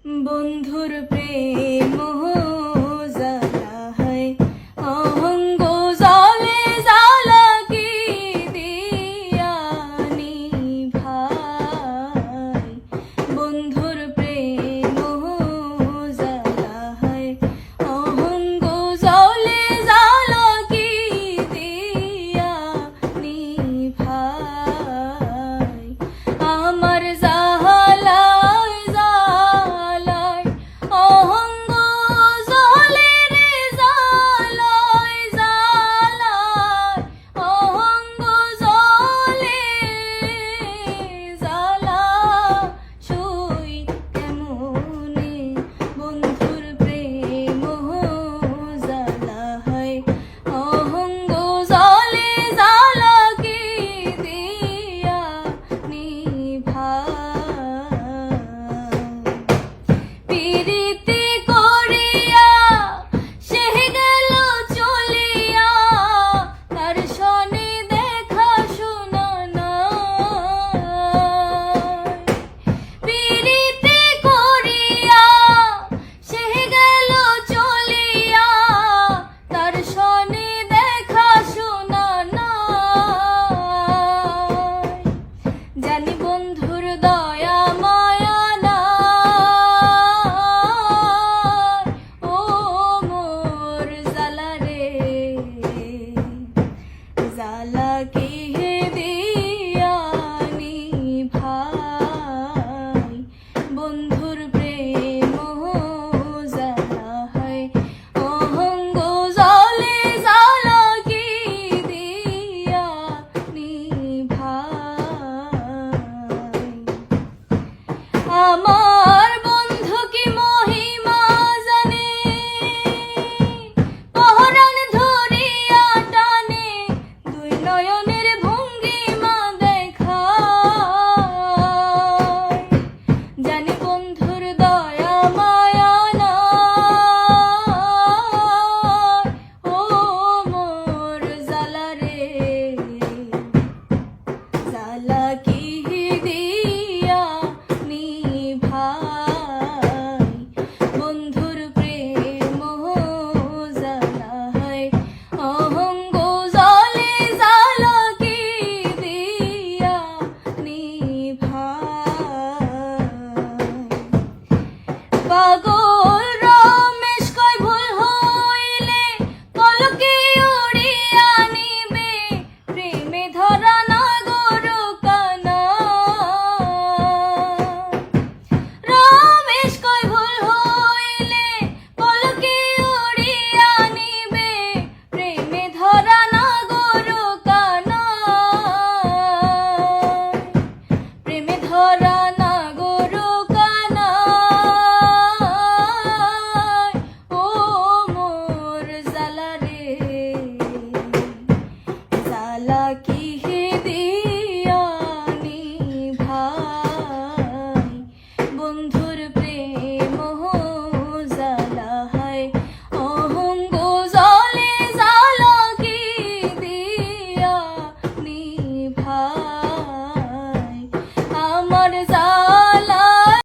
বন্ধুর প্রেম জ্বালা হয় অহঙ্গ জলে জ্বালা কি দিয়ানি ভাই। বন্ধুর প্রেম জ্বালা হয় অহঙ্গ জলে জ্বালা কি দিয়ানি ভাই। আমার জানি বন্ধুর দয়া মায়া নাই, ও মোর জ্বালা রে জ্বালা কি দিয়ানি ভাই। বন্ধুর প্রেম জ্বালা হয় অহঙ্গ জলে জ্বালা কি দিয়ানি ভাই। আমার বন্ধু কি মহিমা জানে, পহরান ধরিয়া টানে দুই নয়নের ভঙ্গিমা দেখায়। জানি বন্ধুর দয়া মায়া নাই, ও মোর জ্বালা রে জ্বালা কি দিয়ানি ভাই। বন্ধুর প্রেম জ্বালা হয় অহঙ্গ জলে জ্বালা কি দিয়ানি ভাই। পাগল